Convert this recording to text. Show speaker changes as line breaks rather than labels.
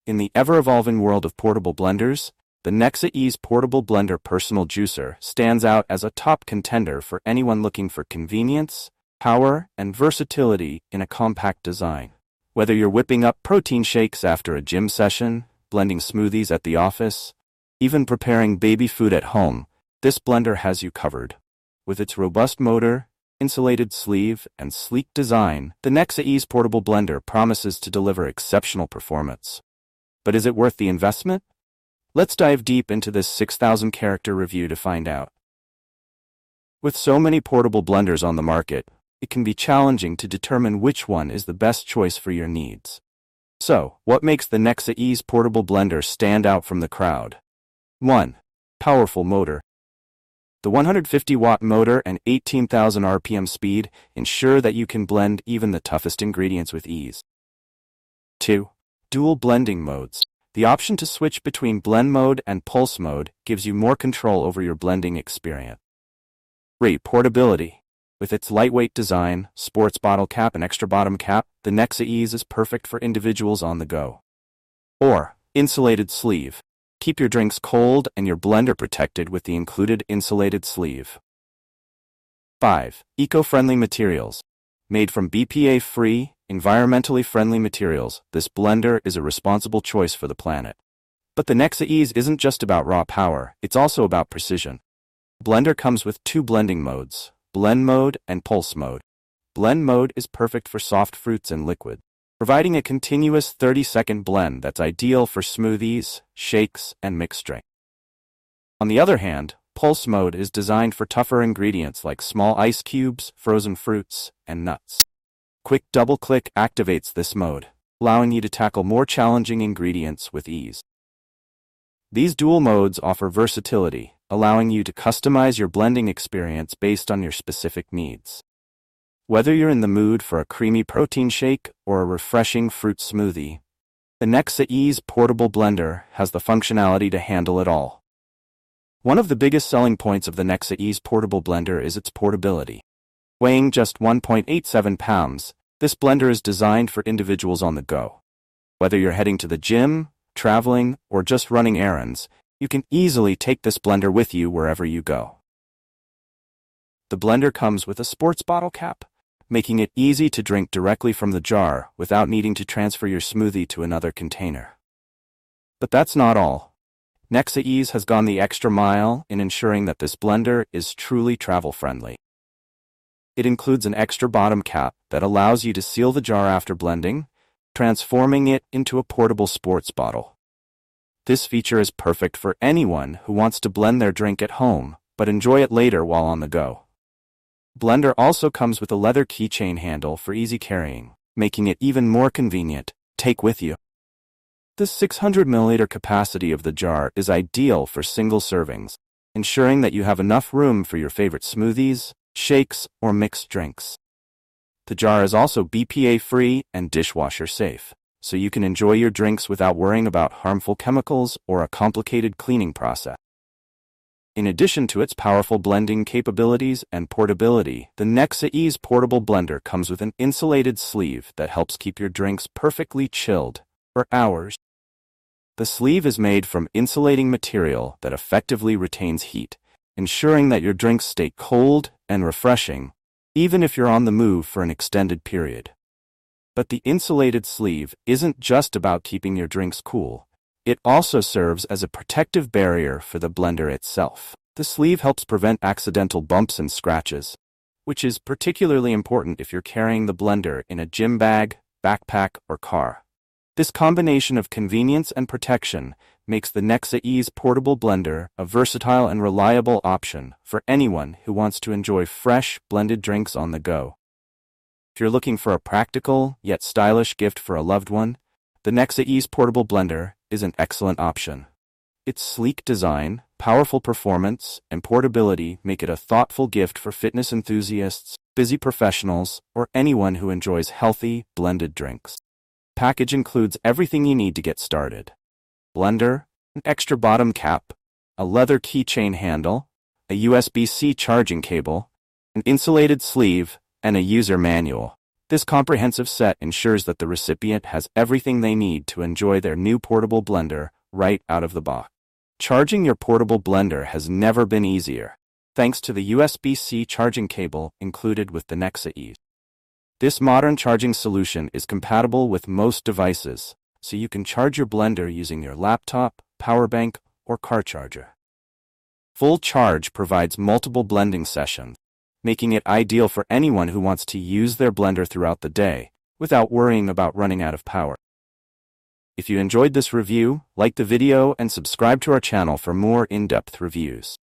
In the ever-evolving world of portable blenders, the NexaEase Portable Blender Personal Juicer stands out as a top contender for anyone looking for convenience, power, and versatility in a compact design. Whether you're whipping up protein shakes after a gym session, blending smoothies at the office, even preparing baby food at home, this blender has you covered. With its robust motor, insulated sleeve, and sleek design, the NexaEase Portable Blender promises to deliver exceptional performance. But is it worth the investment? Let's dive deep into this 6,000-character review to find out. With so many portable blenders on the market, it can be challenging to determine which one is the best choice for your needs. So, what makes the NexaEase Portable Blender stand out from the crowd? 1. Powerful motor. The 150-watt motor and 18,000 RPM speed ensure that you can blend even the toughest ingredients with ease. 2. Dual blending modes. The option to switch between blend mode and pulse mode gives you more control over your blending experience. 3. Portability. With its lightweight design, sports bottle cap, and extra bottom cap, the NexaEase is perfect for individuals on the go. 4. Insulated sleeve. Keep your drinks cold and your blender protected with the included insulated sleeve. 5. Eco-friendly materials. Made from BPA-free, environmentally friendly materials, this blender is a responsible choice for the planet. But the NexaEase isn't just about raw power, it's also about precision. Blender comes with 2 blending modes, blend mode and pulse mode. Blend mode is perfect for soft fruits and liquid, providing a continuous 30-second blend that's ideal for smoothies, shakes, and mixed drinks. On the other hand, pulse mode is designed for tougher ingredients like small ice cubes, frozen fruits, and nuts. Quick double-click activates this mode, allowing you to tackle more challenging ingredients with ease. These dual modes offer versatility, allowing you to customize your blending experience based on your specific needs. Whether you're in the mood for a creamy protein shake or a refreshing fruit smoothie, the NexaEase Portable Blender has the functionality to handle it all. One of the biggest selling points of the NexaEase Portable Blender is its portability. Weighing just 1.87 pounds, this blender is designed for individuals on the go. Whether you're heading to the gym, traveling, or just running errands, you can easily take this blender with you wherever you go. The blender comes with a sports bottle cap, making it easy to drink directly from the jar without needing to transfer your smoothie to another container. But that's not all. NexaEase has gone the extra mile in ensuring that this blender is truly travel-friendly. It includes an extra bottom cap that allows you to seal the jar after blending, transforming it into a portable sports bottle. This feature is perfect for anyone who wants to blend their drink at home, but enjoy it later while on the go. Blender also comes with a leather keychain handle for easy carrying, making it even more convenient to take with you. The 600 milliliter capacity of the jar is ideal for single servings, ensuring that you have enough room for your favorite smoothies, shakes, or mixed drinks. The jar is also BPA-free and dishwasher safe, so you can enjoy your drinks without worrying about harmful chemicals or a complicated cleaning process. In addition to its powerful blending capabilities and portability, the NexaEase Portable Blender comes with an insulated sleeve that helps keep your drinks perfectly chilled for hours. The sleeve is made from insulating material that effectively retains heat, ensuring that your drinks stay cold and refreshing, even if you're on the move for an extended period. But the insulated sleeve isn't just about keeping your drinks cool. It also serves as a protective barrier for the blender itself. The sleeve helps prevent accidental bumps and scratches, which is particularly important if you're carrying the blender in a gym bag, backpack, or car. This combination of convenience and protection makes the NexaEase Portable Blender a versatile and reliable option for anyone who wants to enjoy fresh, blended drinks on the go. If you're looking for a practical, yet stylish gift for a loved one, the NexaEase Portable Blender is an excellent option. Its sleek design, powerful performance, and portability make it a thoughtful gift for fitness enthusiasts, busy professionals, or anyone who enjoys healthy, blended drinks. The package includes everything you need to get started: blender, an extra bottom cap, a leather keychain handle, a USB-C charging cable, an insulated sleeve, and a user manual. This comprehensive set ensures that the recipient has everything they need to enjoy their new portable blender right out of the box. Charging your portable blender has never been easier, thanks to the USB-C charging cable included with the NexaEase. This modern charging solution is compatible with most devices, so you can charge your blender using your laptop, power bank, or car charger. Full charge provides multiple blending sessions, making it ideal for anyone who wants to use their blender throughout the day without worrying about running out of power. If you enjoyed this review, like the video and subscribe to our channel for more in-depth reviews.